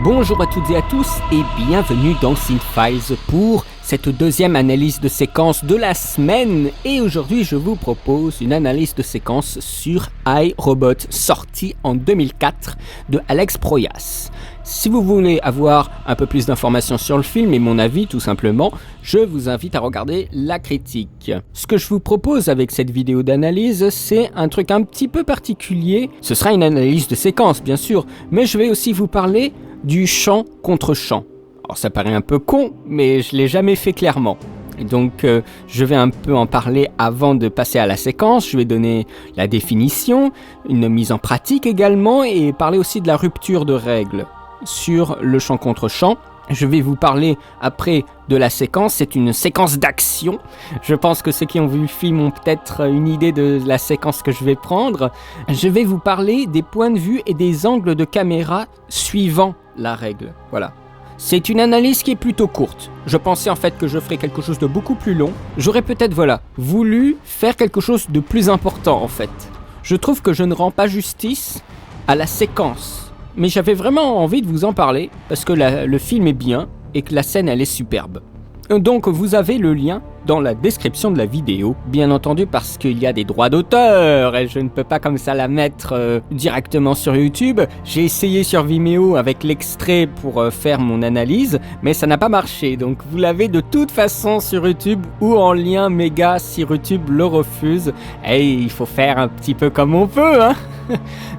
Bonjour à toutes et à tous et bienvenue dans Cinefiles pour cette deuxième analyse de séquence de la semaine. Et aujourd'hui je vous propose une analyse de séquence sur I, Robot, sorti en 2004 de Alex Proyas. Si vous voulez avoir un peu plus d'informations sur le film et mon avis tout simplement, je vous invite à regarder la critique. Ce que je vous propose avec cette vidéo d'analyse, c'est un truc un petit peu particulier. Ce sera une analyse de séquence bien sûr, mais je vais aussi vous parler du chant contre chant. Alors ça paraît un peu con, mais je l'ai jamais fait clairement. Et donc je vais un peu en parler avant de passer à la séquence. Je vais donner la définition, une mise en pratique également, et parler aussi de la rupture de règles sur le chant contre chant. Je vais vous parler après de la séquence, c'est une séquence d'action. Je pense que ceux qui ont vu le film ont peut-être une idée de la séquence que je vais prendre. Je vais vous parler des points de vue et des angles de caméra suivant la règle. Voilà. C'est une analyse qui est plutôt courte. Je pensais en fait que je ferais quelque chose de beaucoup plus long. J'aurais peut-être voulu faire quelque chose de plus important en fait. Je trouve que je ne rends pas justice à la séquence. Mais j'avais vraiment envie de vous en parler parce que le film est bien et que la scène elle est superbe. Donc vous avez le lien dans la description de la vidéo, bien entendu parce qu'il y a des droits d'auteur et je ne peux pas comme ça la mettre directement sur YouTube. J'ai essayé sur Vimeo avec l'extrait pour faire mon analyse, mais ça n'a pas marché. Donc vous l'avez de toute façon sur YouTube ou en lien méga si YouTube le refuse. Et il faut faire un petit peu comme on peut, hein.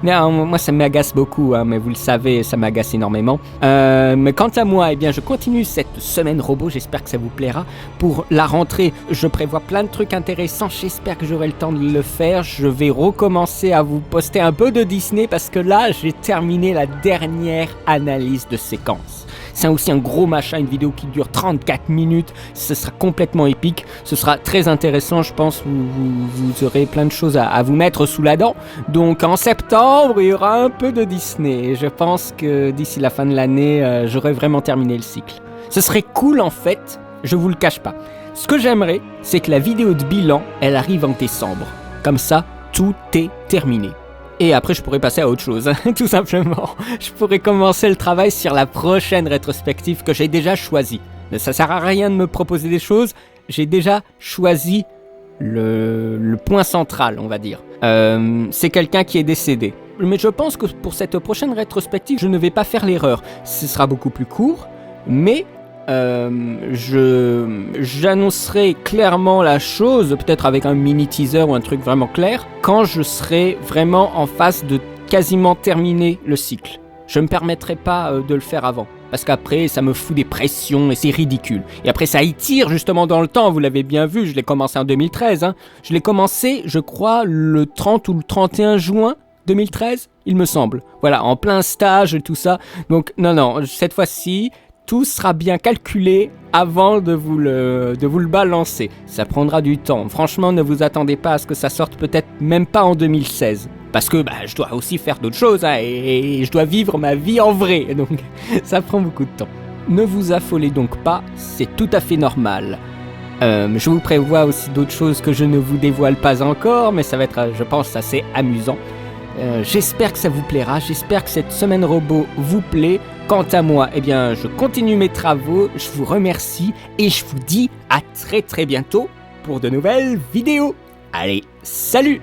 Non, moi ça m'agace beaucoup, hein, mais vous le savez, ça m'agace énormément. Mais quant à moi, eh bien, je continue cette semaine robot, j'espère que ça vous plaira. Pour la rentrée, je prévois plein de trucs intéressants, j'espère que j'aurai le temps de le faire. Je vais recommencer à vous poster un peu de Disney parce que là, j'ai terminé la dernière analyse de séquence. C'est aussi un gros machin, une vidéo qui dure 34 minutes, ce sera complètement épique, ce sera très intéressant, je pense, vous aurez plein de choses à vous mettre sous la dent. Donc en septembre, il y aura un peu de Disney, et je pense que d'ici la fin de l'année, j'aurai vraiment terminé le cycle. Ce serait cool en fait, je vous le cache pas. Ce que j'aimerais, c'est que la vidéo de bilan, elle arrive en décembre. Comme ça, tout est terminé. Et après, je pourrais passer à autre chose, tout simplement. Je pourrais commencer le travail sur la prochaine rétrospective que j'ai déjà choisie. Ça sert à rien de me proposer des choses, j'ai déjà choisi le point central, on va dire. C'est quelqu'un qui est décédé. Mais je pense que pour cette prochaine rétrospective, je ne vais pas faire l'erreur. Ce sera beaucoup plus court, mais j'annoncerai clairement la chose, peut-être avec un mini teaser ou un truc vraiment clair, quand je serai vraiment en phase de quasiment terminer le cycle. Je ne me permettrai pas de le faire avant, parce qu'après ça me fout des pressions et c'est ridicule. Et après ça étire justement dans le temps, vous l'avez bien vu, je l'ai commencé en 2013. Hein. Je l'ai commencé, je crois, le 30 ou le 31 juin 2013, il me semble. Voilà, en plein stage et tout ça. Donc non, cette fois-ci, tout sera bien calculé avant de vous le balancer. Ça prendra du temps. Franchement, ne vous attendez pas à ce que ça sorte peut-être même pas en 2016. Parce que je dois aussi faire d'autres choses hein, et je dois vivre ma vie en vrai. Donc ça prend beaucoup de temps. Ne vous affolez donc pas, c'est tout à fait normal. Je vous prévois aussi d'autres choses que je ne vous dévoile pas encore, mais ça va être, je pense, assez amusant. J'espère que ça vous plaira, j'espère que cette semaine robot vous plaît. Quant à moi, eh bien, je continue mes travaux, je vous remercie et je vous dis à très très bientôt pour de nouvelles vidéos. Allez, salut!